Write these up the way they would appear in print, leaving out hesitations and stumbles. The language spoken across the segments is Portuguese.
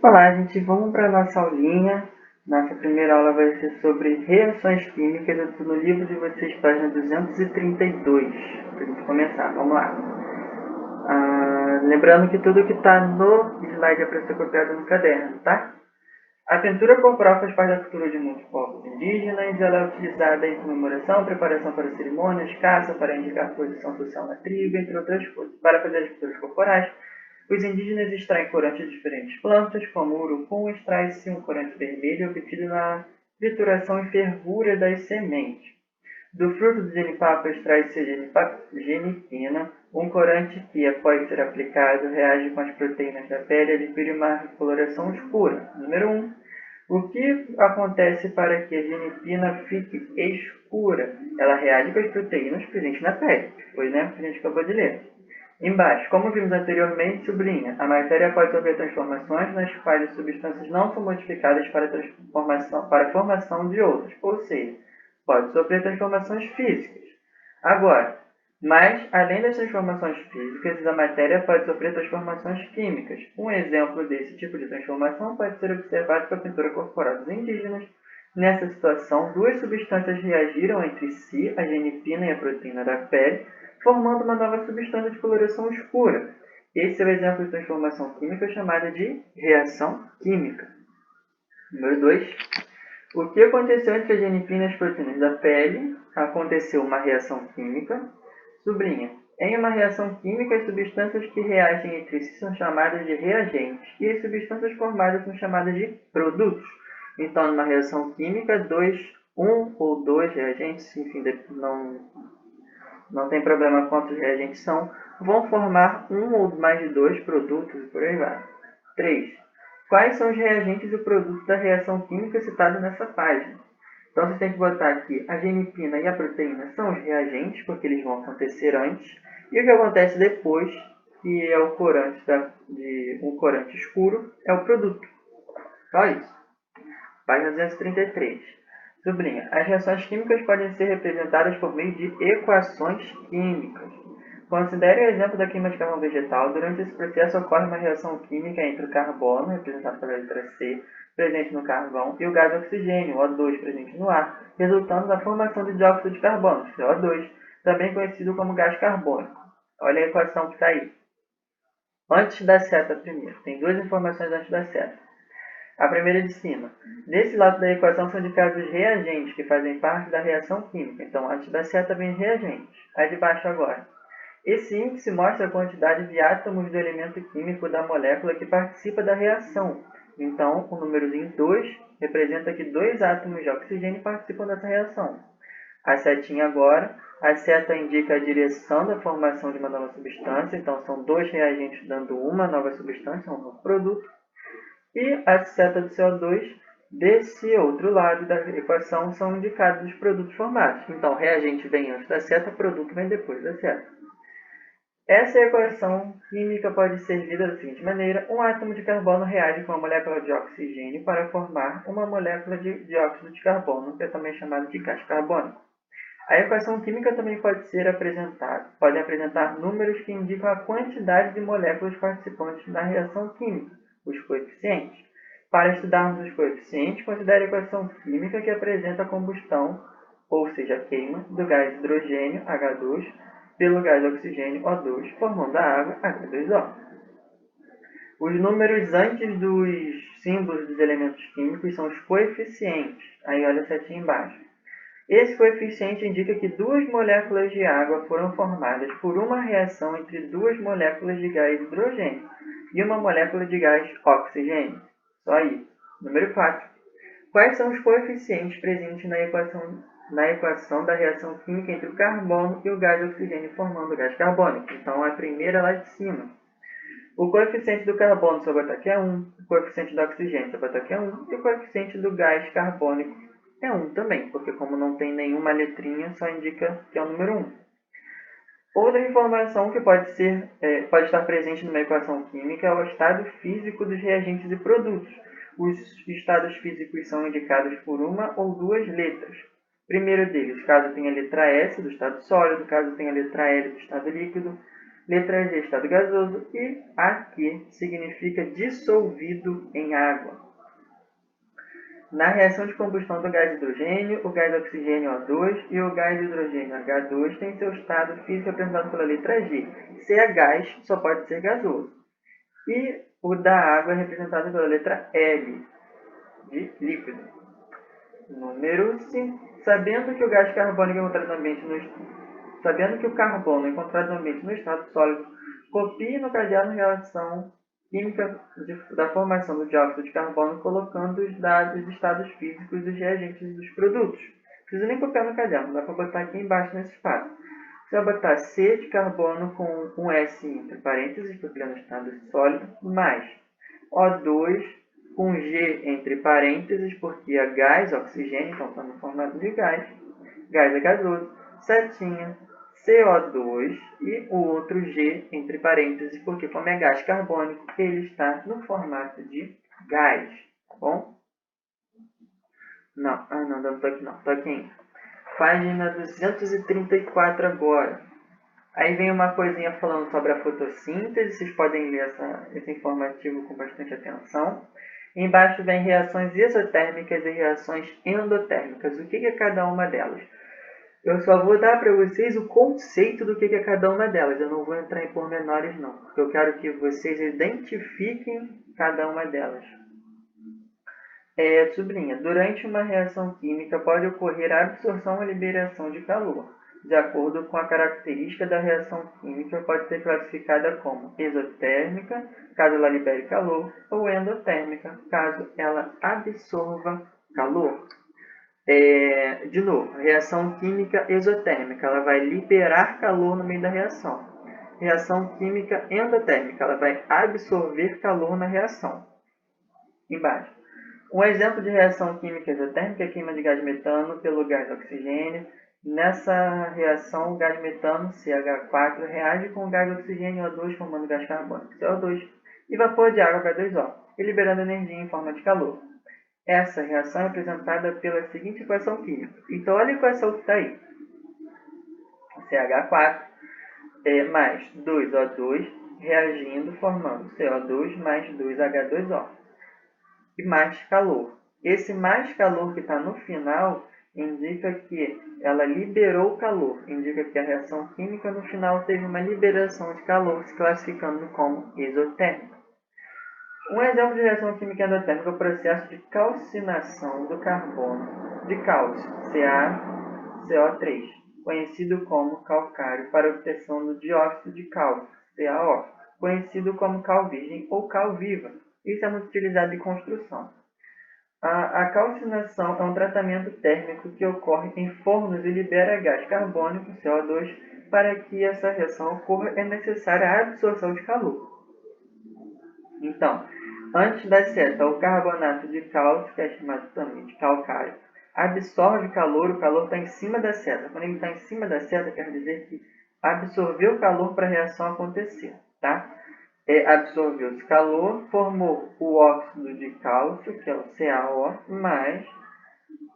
Olá, gente, vamos para a nossa aulinha. Nossa primeira aula vai ser sobre reações químicas. Eu estou no livro de vocês, página 232. Para a gente começar, vamos lá. Lembrando que tudo que está no slide é para ser copiado no caderno, tá? A pintura corporal faz parte da cultura de muitos povos indígenas. Ela é utilizada em comemoração, preparação para cerimônias, caça, para indicar posição social na tribo, entre outras coisas. Para fazer as pinturas corporais, os indígenas extraem corantes de diferentes plantas, como o urucum, extrai-se um corante vermelho obtido na trituração e fervura das sementes. Do fruto do genipapo extrai-se a genipina, um corante que, após ser aplicado, reage com as proteínas da pele e adquire uma coloração escura. Número 1. O que acontece para que a genipina fique escura? Ela reage com as proteínas presentes na pele, que foi, né, que a gente acabou de ler. Embaixo, como vimos anteriormente, sublinha, a matéria pode sofrer transformações nas quais as substâncias não são modificadas para a formação de outras, ou seja, pode sofrer transformações físicas. Agora, mas, além das transformações físicas, a matéria pode sofrer transformações químicas. Um exemplo desse tipo de transformação pode ser observado com a pintura corporal dos indígenas. Nessa situação, duas substâncias reagiram entre si, a genipina e a proteína da pele, formando uma nova substância de coloração escura. Esse é o exemplo de transformação química chamada de reação química. Número 2. O que aconteceu entre a genipina e as proteínas da pele? Aconteceu uma reação química. Sublinha. Em uma reação química, as substâncias que reagem entre si são chamadas de reagentes e as substâncias formadas são chamadas de produtos. Então, numa reação química, um ou dois reagentes, enfim, não tem problema quantos reagentes são, vão formar um ou mais de dois produtos e por aí vai. 3. Quais são os reagentes e o produto da reação química citada nessa página? Então você tem que botar aqui a genipina e a proteína são os reagentes, porque eles vão acontecer antes, e o que acontece depois, que é o corante um corante escuro, é o produto. Só isso. Página 233. Sublinha. As reações químicas podem ser representadas por meio de equações químicas. Considere o exemplo da queima de carvão vegetal. Durante esse processo ocorre uma reação química entre o carbono, representado pela letra C, presente no carvão, e o gás oxigênio, O2, presente no ar, resultando na formação de dióxido de carbono, CO2, também conhecido como gás carbônico. Olha a equação que está aí. Antes da seta primeiro. Tem duas informações antes da seta. A primeira de cima. Desse lado da equação são indicados os reagentes, que fazem parte da reação química. Então, antes da seta vem os reagentes. Aí de baixo agora. Esse índice mostra a quantidade de átomos do elemento químico da molécula que participa da reação. Então, o númerozinho 2 representa que 2 átomos de oxigênio participam dessa reação. A setinha agora. A seta indica a direção da formação de uma nova substância. Então, são 2 reagentes dando uma nova substância, um novo produto. E a seta do CO2, desse outro lado da equação, são indicados os produtos formados. Então, reagente vem antes da seta, produto vem depois da seta. Essa equação química pode ser vista da seguinte maneira. Um átomo de carbono reage com uma molécula de oxigênio para formar uma molécula de dióxido de carbono, que é também chamada de gás carbônico. A equação química também pode apresentar números que indicam a quantidade de moléculas participantes da reação química, os coeficientes. Para estudarmos os coeficientes, considere a equação química que apresenta a combustão, ou seja, a queima, do gás hidrogênio, H2, pelo gás oxigênio, O2, formando a água, H2O. Os números antes dos símbolos dos elementos químicos são os coeficientes. Aí olha a setinha embaixo. Esse coeficiente indica que 2 moléculas de água foram formadas por uma reação entre 2 moléculas de gás hidrogênio e uma molécula de gás oxigênio. Só isso. Número 4. Quais são os coeficientes presentes na equação da reação química entre o carbono e o gás oxigênio formando o gás carbônico? Então, a primeira lá de cima. O coeficiente do carbono só botar aqui é 1, o coeficiente do oxigênio só botar aqui é 1, e o coeficiente do gás carbônico é 1 também, porque como não tem nenhuma letrinha, só indica que é o número 1. Outra informação que pode estar presente numa equação química é o estado físico dos reagentes e produtos. Os estados físicos são indicados por uma ou duas letras. Primeiro deles, caso tenha a letra S do estado sólido, caso tenha a letra L do estado líquido. Letra G, estado gasoso. E AQ significa dissolvido em água. Na reação de combustão do gás hidrogênio, o gás oxigênio O2 e o gás hidrogênio H2 têm seu estado físico representado pela letra G. Se é gás, só pode ser gasoso. E o da água é representado pela letra L, de líquido. Número 5. Sabendo que o gás carbônico encontrado no ambiente Sabendo que o carbono encontrado no ambiente no estado sólido copia no caderno reação química da formação do dióxido de carbono, colocando os dados de estados físicos dos reagentes dos produtos. Não precisa nem copiar no caderno, dá para botar aqui embaixo nesse espaço. Você vai botar C de carbono com um S entre parênteses, porque ele é no estado sólido, mais O2 com G entre parênteses, porque é gás, oxigênio, então está no formato de gás. Gás é gasoso. Setinha, CO2 e o outro G entre parênteses, porque como é gás carbônico, ele está no formato de gás, tá bom? Não estou aqui não, estou aqui ainda. Página 234 agora. Aí vem uma coisinha falando sobre a fotossíntese, vocês podem ler esse informativo com bastante atenção. Embaixo vem reações exotérmicas e reações endotérmicas. O que é cada uma delas? Eu só vou dar para vocês o conceito do que é cada uma delas. Eu não vou entrar em pormenores não, porque eu quero que vocês identifiquem cada uma delas. Sublinha. Durante uma reação química pode ocorrer a absorção ou liberação de calor. De acordo com a característica da reação química, pode ser classificada como exotérmica, caso ela libere calor, ou endotérmica, caso ela absorva calor. De novo, reação química exotérmica, ela vai liberar calor no meio da reação. Reação química endotérmica, ela vai absorver calor na reação. Embaixo. Um exemplo de reação química exotérmica é a queima de gás metano pelo gás oxigênio. Nessa reação, o gás metano, CH4, reage com o gás oxigênio O2, formando gás carbônico, CO2, e vapor de água, H2O, e liberando energia em forma de calor. Essa reação é representada pela seguinte equação química. Então, olha a equação que está aí. CH4 mais 2O2 reagindo, formando CO2 mais 2H2O. E mais calor. Esse mais calor que está no final indica que ela liberou calor. Indica que a reação química no final teve uma liberação de calor, se classificando como exotérmica. Um exemplo de reação química endotérmica é o processo de calcinação do carbono de cálcio, CaCO3, conhecido como calcário, para obtenção do dióxido de cálcio, CaO, conhecido como cal virgem ou cal viva. Isso é muito utilizado em construção. A calcinação é um tratamento térmico que ocorre em fornos e libera gás carbônico, CO2. Para que essa reação ocorra, é necessária a absorção de calor. Então, antes da seta, o carbonato de cálcio, que é chamado também de calcário, absorve calor, o calor está em cima da seta. Quando ele está em cima da seta, quer dizer que absorveu calor para a reação acontecer, tá? Absorveu-se calor, formou o óxido de cálcio, que é o CaO, mais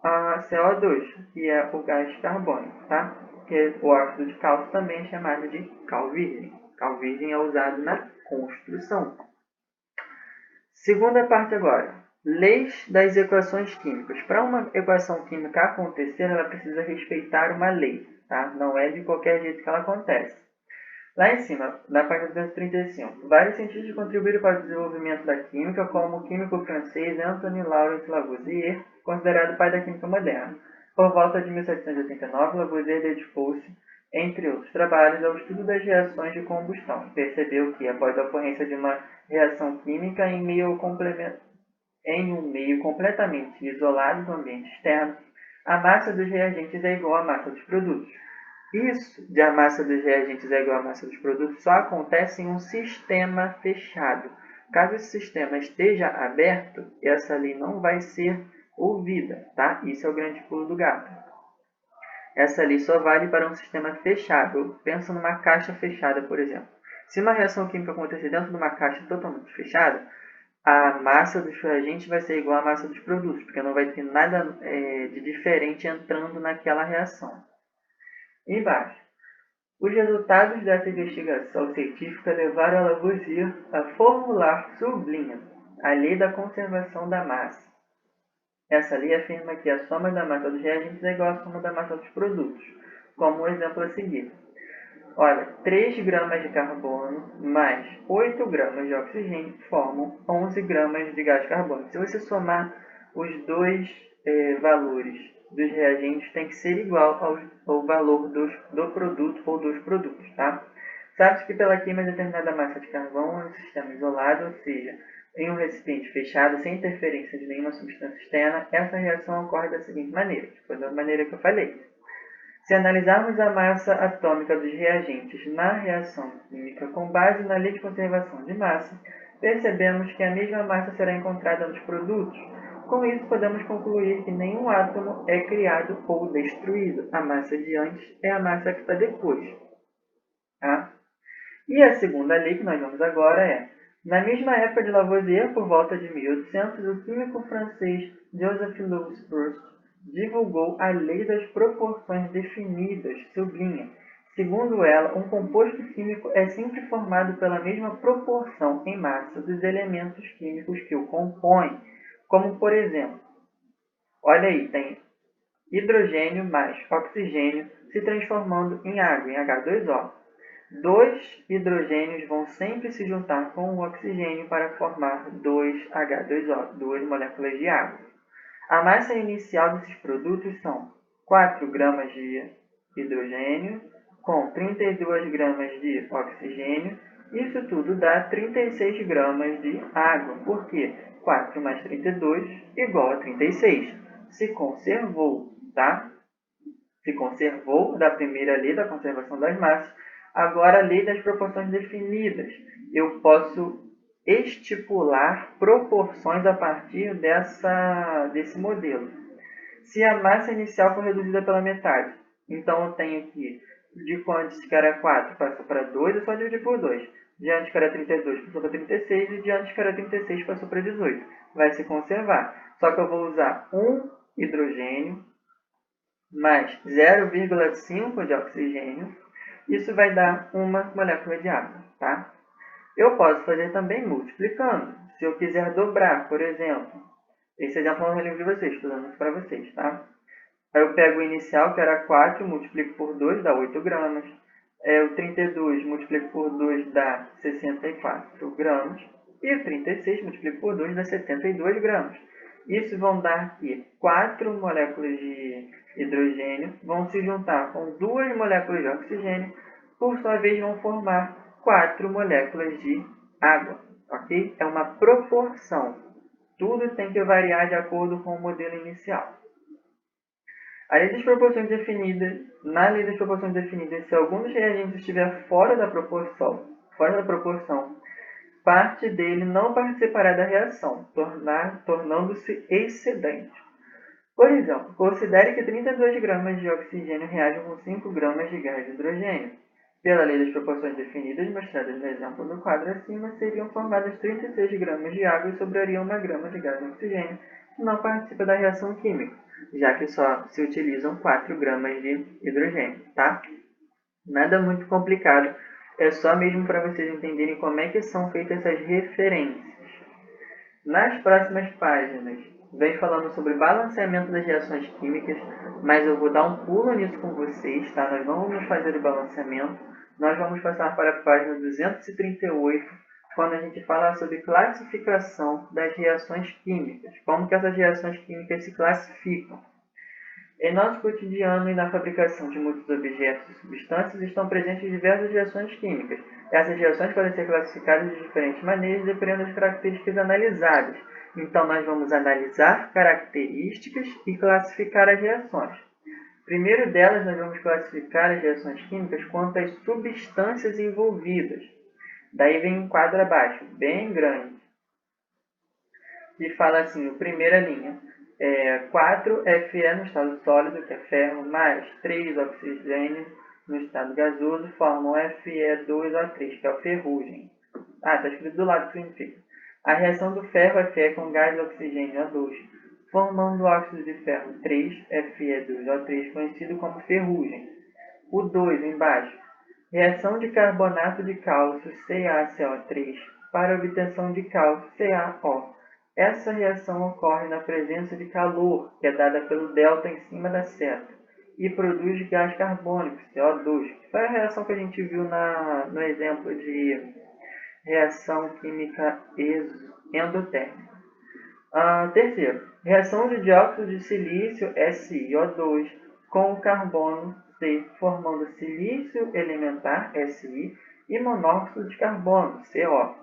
a CO2, que é o gás carbônico, tá? Que o óxido de cálcio também é chamado de cal virgem. Cal virgem é usado na construção. Segunda parte agora. Leis das equações químicas. Para uma equação química acontecer, ela precisa respeitar uma lei, tá? Não é de qualquer jeito que ela acontece. Lá em cima, na página 235, vários cientistas contribuíram para o desenvolvimento da química, como o químico francês Antoine Laurent Lavoisier, considerado pai da química moderna. Por volta de 1789, Lavoisier dedicou-se, entre outros trabalhos, ao estudo das reações de combustão. Percebeu que, após a ocorrência de uma reação química em um meio completamente isolado do ambiente externo, a massa dos reagentes é igual à massa dos produtos. Isso de a massa dos reagentes é igual à massa dos produtos só acontece em um sistema fechado. Caso esse sistema esteja aberto, essa lei não vai ser ouvida, tá? Isso é o grande pulo do gato. Essa lei só vale para um sistema fechado. Pensa numa caixa fechada, por exemplo. Se uma reação química acontecer dentro de uma caixa totalmente fechada, a massa dos reagentes vai ser igual à massa dos produtos, porque não vai ter nada de diferente entrando naquela reação. Embaixo. Os resultados dessa investigação científica levaram a Lavoisier a formular sua linha, a lei da conservação da massa. Essa lei afirma que a soma da massa dos reagentes é igual à soma da massa dos produtos, como o exemplo a seguir. Olha, 3 gramas de carbono mais 8 gramas de oxigênio formam 11 gramas de gás carbônico. Se você somar os dois valores dos reagentes, tem que ser igual ao valor do produto ou dos produtos, tá? Sabe-se que pela queima determinada massa de carvão em um sistema isolado, ou seja, em um recipiente fechado, sem interferência de nenhuma substância externa, essa reação ocorre da seguinte maneira, que foi da maneira que eu falei. Se analisarmos a massa atômica dos reagentes na reação química com base na lei de conservação de massa, percebemos que a mesma massa será encontrada nos produtos. Com isso, podemos concluir que nenhum átomo é criado ou destruído. A massa de antes é a massa que está depois. Tá? E a segunda lei que nós vamos agora é: na mesma época de Lavoisier, por volta de 1800, o químico francês Joseph Louis Proust divulgou a lei das proporções definidas, sublinha. Segundo ela, um composto químico é sempre formado pela mesma proporção em massa dos elementos químicos que o compõem, como por exemplo, olha aí, tem hidrogênio mais oxigênio se transformando em água, em H2O. 2 hidrogênios vão sempre se juntar com o oxigênio para formar 2H2O, 2 moléculas de água. A massa inicial desses produtos são 4 gramas de hidrogênio com 32 gramas de oxigênio. Isso tudo dá 36 gramas de água, porque 4 mais 32 igual a 36. Se conservou, tá? Se conservou da primeira lei da conservação das massas. Agora, a lei das proporções definidas. Eu posso estipular proporções a partir desse modelo. Se a massa inicial for reduzida pela metade, então eu tenho que, de antes que era 4 passou para 2, é só dividir por 2. De antes que era 32 passou para 36 e de antes que era 36 passou para 18. Vai se conservar. Só que eu vou usar um hidrogênio mais 0,5 de oxigênio. Isso vai dar uma molécula de água, tá? Eu posso fazer também multiplicando. Se eu quiser dobrar, por exemplo, esse exemplo eu não lembro de vocês, estou dando isso para vocês, tá? Aí eu pego o inicial, que era 4, multiplico por 2, dá 8 gramas. O 32 multiplico por 2 dá 64 gramas. E o 36 multiplico por 2 dá 72 gramas. Isso vão dar aqui 4 moléculas de hidrogênio, vão se juntar com 2 moléculas de oxigênio, por sua vez vão formar 4 moléculas de água, ok? É uma proporção. Tudo tem que variar de acordo com o modelo inicial. A lei das proporções definidas, na lei das proporções definidas, se algum dos reagentes estiver fora da proporção, parte dele não participará da reação, tornando-se excedente. Por exemplo, considere que 32 gramas de oxigênio reagem com 5 gramas de gás de hidrogênio. Pela lei das proporções definidas, mostradas no exemplo do quadro acima, seriam formadas 36 gramas de água e sobraria 1 grama de gás de oxigênio, que não participa da reação química, já que só se utilizam 4 gramas de hidrogênio, tá? Nada muito complicado, é só mesmo para vocês entenderem como é que são feitas essas referências. Nas próximas páginas, vem falando sobre balanceamento das reações químicas, mas eu vou dar um pulo nisso com vocês, tá? Nós não vamos fazer o balanceamento, nós vamos passar para a página 238, quando a gente fala sobre classificação das reações químicas, como que essas reações químicas se classificam. Em nosso cotidiano e na fabricação de muitos objetos e substâncias estão presentes diversas reações químicas. Essas reações podem ser classificadas de diferentes maneiras, dependendo das características analisadas. Então, nós vamos analisar características e classificar as reações. Primeiro delas, nós vamos classificar as reações químicas quanto às substâncias envolvidas. Daí vem um quadro abaixo, bem grande, que fala assim, a primeira linha. 4 Fe no estado sólido, que é ferro, mais 3 oxigênio no estado gasoso, formam Fe2O3, que é o ferrugem. Está escrito do lado que significa. A reação do ferro Fe com gás de oxigênio O2, formando o óxido de ferro 3, Fe2O3, conhecido como ferrugem. O 2 embaixo Reação de carbonato de cálcio CaCO3 para obtenção de cálcio CaO. Essa reação ocorre na presença de calor, que é dada pelo delta em cima da seta, e produz gás carbônico, CO2, que foi a reação que a gente viu no exemplo de reação química endotérmica. Terceiro, reação de dióxido de silício SiO2 com o carbono C, formando silício elementar Si e monóxido de carbono CO.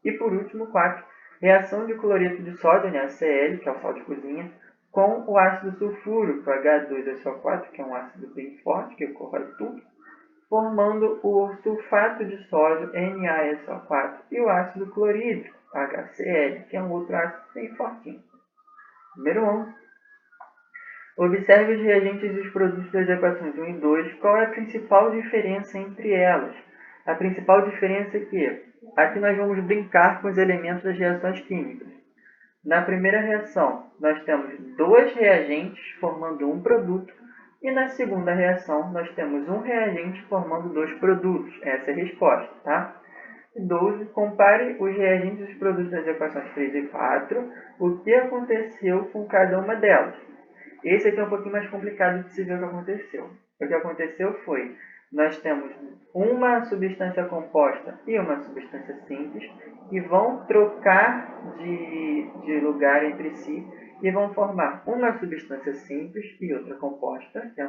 E por último, 4, reação de cloreto de sódio, NaCl, que é o sal de cozinha, com o ácido sulfúrico, H2SO4, que é um ácido bem forte, que corrói tudo, formando o sulfato de sódio, NaSO4, e o ácido clorídrico, HCl, que é um outro ácido bem fortinho. Número 11. Observe os reagentes e os produtos das equações 1 e 2. Qual é a principal diferença entre elas? A principal diferença é que aqui nós vamos brincar com os elementos das reações químicas. Na primeira reação, nós temos 2 reagentes formando um produto, e na segunda reação, nós temos um reagente formando 2 produtos. Essa é a resposta, tá? 12. Compare os reagentes e os produtos das equações 3 e 4. O que aconteceu com cada uma delas? Esse aqui é um pouquinho mais complicado de se ver o que aconteceu. O que aconteceu foi, nós temos uma substância composta e uma substância simples, que vão trocar de lugar entre si e vão formar uma substância simples e outra composta, que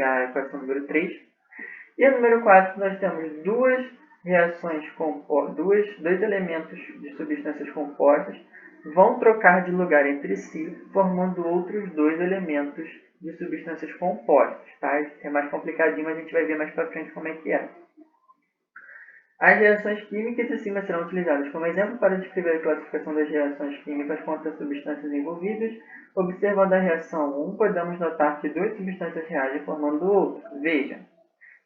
é a equação número 3. E a número 4, nós temos dois elementos de substâncias compostas, vão trocar de lugar entre si, formando outros 2 elementos de substâncias compostas. Tá? É mais complicadinho, mas a gente vai ver mais para frente como é que é. As reações químicas acima serão utilizadas como exemplo para descrever a classificação das reações químicas quanto às substâncias envolvidas. Observando a reação 1, podemos notar que 2 substâncias reagem formando outra. Veja,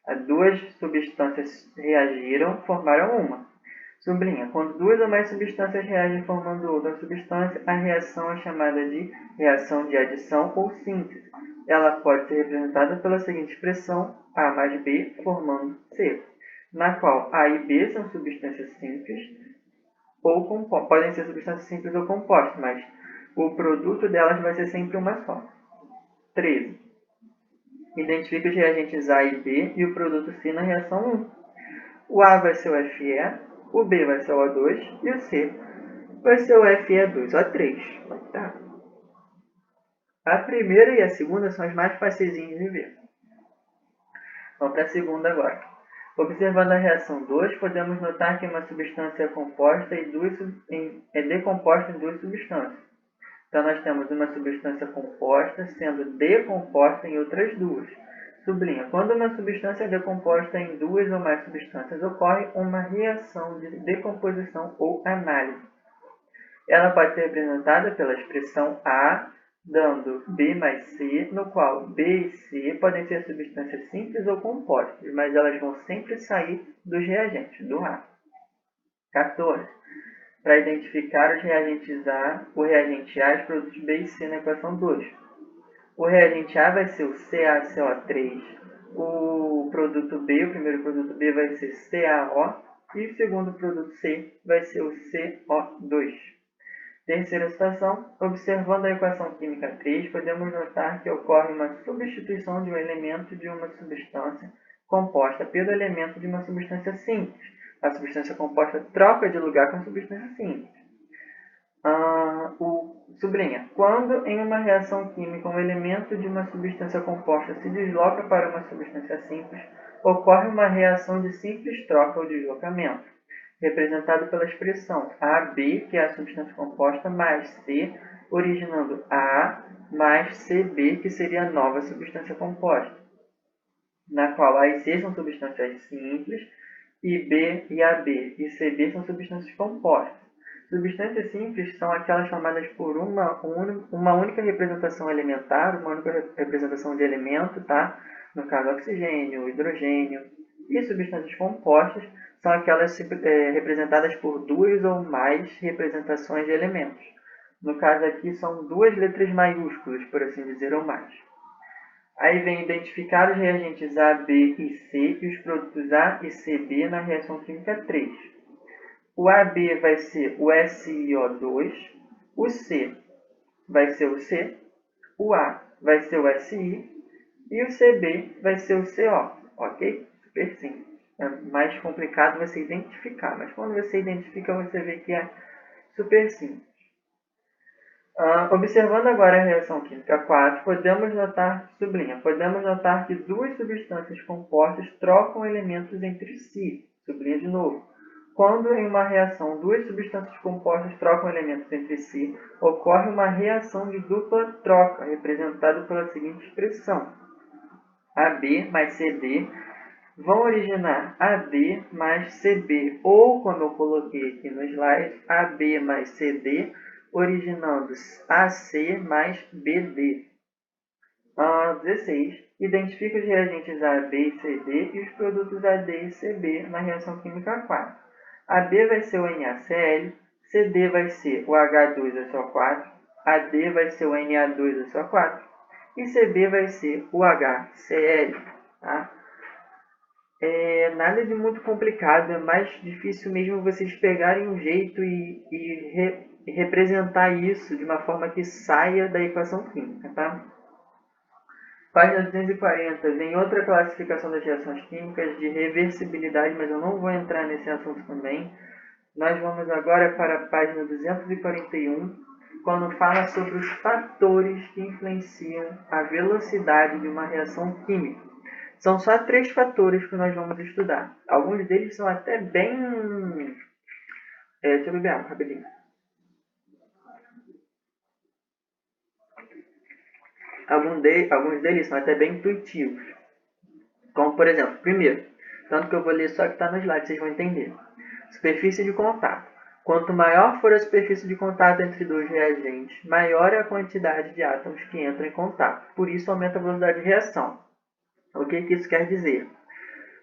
as 2 substâncias reagiram, formaram uma. Sublinha, quando 2 ou mais substâncias reagem formando outra substância, a reação é chamada de reação de adição ou síntese. Ela pode ser representada pela seguinte expressão, A mais B formando C, na qual A e B são substâncias simples, podem ser substâncias simples ou compostas, mas o produto delas vai ser sempre uma só. 13. Identifique os reagentes A e B e o produto C na reação 1. O A vai ser o Fe, o B vai ser o O2 e o C vai ser o Fe2, O3. Tá? A primeira e a segunda são as mais facilzinhas de ver. Vamos para a segunda agora. Observando a reação 2, podemos notar que uma substância é composta é decomposta em 2 substâncias. Então, nós temos uma substância composta sendo decomposta em outras 2. Sublinha, quando uma substância é decomposta em 2 ou mais substâncias, ocorre uma reação de decomposição ou análise. Ela pode ser representada pela expressão A, dando B mais C, no qual B e C podem ser substâncias simples ou compostas, mas elas vão sempre sair dos reagentes, do A. 14. Para identificar os reagentes A, o reagente A e os produtos B e C na equação 2. O reagente A vai ser o CaCO3, o produto B, o primeiro produto B vai ser CaO e o segundo produto C vai ser o CO2. Terceira situação, observando a equação química 3, podemos notar que ocorre uma substituição de um elemento de uma substância composta pelo elemento de uma substância simples. A substância composta troca de lugar com a substância simples. Sublinha, quando em uma reação química um elemento de uma substância composta se desloca para uma substância simples, ocorre uma reação de simples troca ou deslocamento, representado pela expressão AB, que é a substância composta, mais C, originando A mais CB, que seria a nova substância composta, na qual A e C são substâncias simples, e B e AB e CB são substâncias compostas. Substâncias simples são aquelas formadas por uma única representação elementar, uma única representação de elemento, tá? No caso, oxigênio, hidrogênio. E substâncias compostas são aquelas representadas por 2 ou mais representações de elementos. No caso aqui, são 2 letras maiúsculas, por assim dizer, ou mais. Aí vem identificar os reagentes A, B e C e os produtos A e CB na reação química 3. O AB vai ser o SiO2, o C vai ser o C, o A vai ser o Si e o CB vai ser o CO, ok? Super simples. É mais complicado você identificar, mas quando você identifica, você vê que é super simples. Observando agora a reação química 4, podemos notar que duas substâncias compostas trocam elementos entre si. Sublinha de novo. Quando em uma reação duas substâncias compostas trocam elementos entre si, ocorre uma reação de dupla troca, representada pela seguinte expressão: AB mais CD vão originar AD mais CB, ou, como eu coloquei aqui no slide, AB mais CD, originando AC mais BD. 16. Identifica os reagentes A, B e CD e os produtos AD e CB na reação química 4. AB vai ser o NaCl, CD vai ser o H2SO4, AD vai ser o Na2SO4 e CB vai ser o HCl. Tá? Nada de muito complicado, é mais difícil mesmo vocês pegarem um jeito e representar isso de uma forma que saia da equação química, tá? Página 240, vem outra classificação das reações químicas de reversibilidade, mas eu não vou entrar nesse assunto também. Nós vamos agora para a página 241, quando fala sobre os fatores que influenciam a velocidade de uma reação química. São só 3 fatores que nós vamos estudar. Alguns deles são até bem... deixa eu beber água, rapidinho. Alguns deles são até bem intuitivos. Como, por exemplo, primeiro, tanto que eu vou ler só que está no slide, vocês vão entender. Superfície de contato. Quanto maior for a superfície de contato entre dois reagentes, maior é a quantidade de átomos que entram em contato. Por isso, aumenta a velocidade de reação. O que isso quer dizer?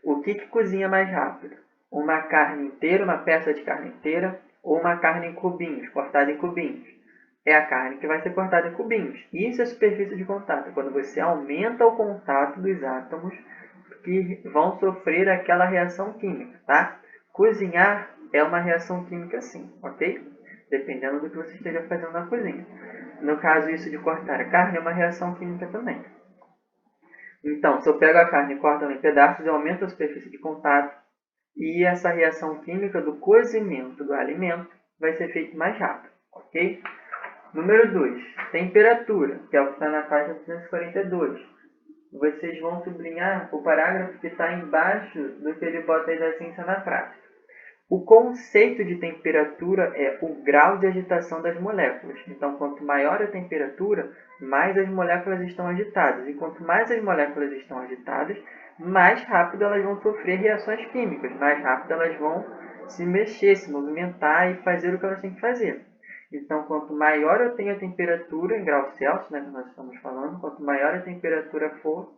O que cozinha mais rápido? Uma carne inteira, uma peça de carne inteira, ou uma carne em cubinhos, cortada em cubinhos? É a carne que vai ser cortada em cubinhos. Isso é superfície de contato, quando você aumenta o contato dos átomos que vão sofrer aquela reação química, tá? Cozinhar é uma reação química sim, ok? Dependendo do que você esteja fazendo na cozinha. No caso, isso de cortar a carne é uma reação química também. Então, se eu pego a carne e corto ela em pedaços, eu aumento a superfície de contato e essa reação química do cozimento do alimento vai ser feita mais rápido, ok? Número 2, temperatura, que é o que está na página 242. Vocês vão sublinhar o parágrafo que está embaixo do que ele bota aí da ciência na prática. O conceito de temperatura é o grau de agitação das moléculas. Então, quanto maior a temperatura, mais as moléculas estão agitadas. E quanto mais as moléculas estão agitadas, mais rápido elas vão sofrer reações químicas. Mais rápido elas vão se mexer, se movimentar e fazer o que elas têm que fazer. Então, quanto maior eu tenho a temperatura em graus Celsius, né, que nós estamos falando, quanto maior a temperatura for,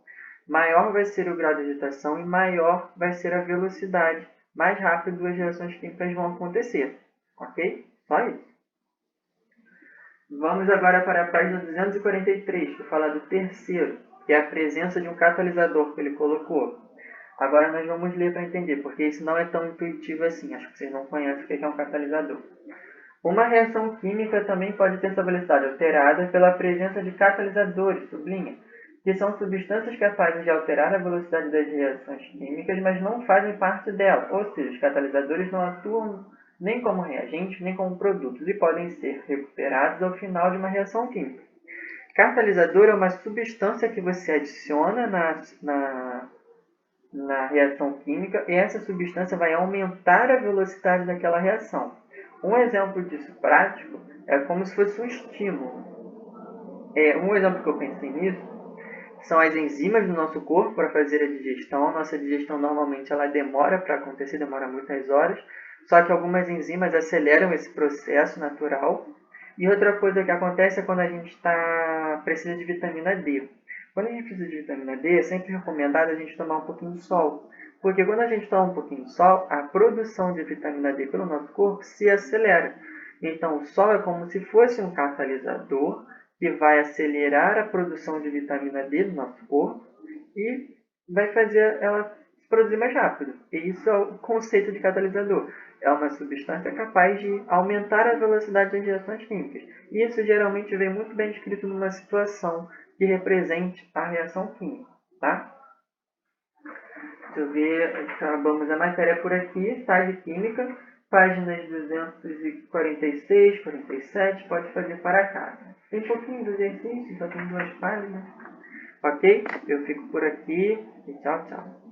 maior vai ser o grau de agitação e maior vai ser a velocidade. Mais rápido as reações químicas vão acontecer. Ok? Só isso. Vamos agora para a página 243, que fala do terceiro, que é a presença de um catalisador que ele colocou. Agora nós vamos ler para entender, porque isso não é tão intuitivo assim. Acho que vocês não conhecem o que é um catalisador. Uma reação química também pode ter sua velocidade alterada pela presença de catalisadores, sublinha, que são substâncias capazes de alterar a velocidade das reações químicas, mas não fazem parte dela. Ou seja, os catalisadores não atuam nem como reagentes, nem como produtos, e podem ser recuperados ao final de uma reação química. Catalisador é uma substância que você adiciona na reação química, e essa substância vai aumentar a velocidade daquela reação. Um exemplo disso prático é como se fosse um estímulo. Um exemplo que eu pensei nisso são as enzimas do nosso corpo para fazer a digestão. A nossa digestão normalmente ela demora para acontecer, demora muitas horas, só que algumas enzimas aceleram esse processo natural. E outra coisa que acontece é quando a gente precisa de vitamina D. Quando a gente precisa de vitamina D, é sempre recomendado a gente tomar um pouquinho de sol. Porque quando a gente toma um pouquinho de sol, a produção de vitamina D pelo nosso corpo se acelera. Então, o sol é como se fosse um catalisador que vai acelerar a produção de vitamina D no nosso corpo e vai fazer ela produzir mais rápido. E isso é o conceito de catalisador. É uma substância capaz de aumentar a velocidade das reações químicas. E isso geralmente vem muito bem descrito numa situação que represente a reação química, tá? Deixa eu ver, acabamos a matéria por aqui, tá? De química, páginas 246, 47, pode fazer para casa. Tem pouquinho do exercício, só tem 2 páginas. Ok? Eu fico por aqui e tchau, tchau.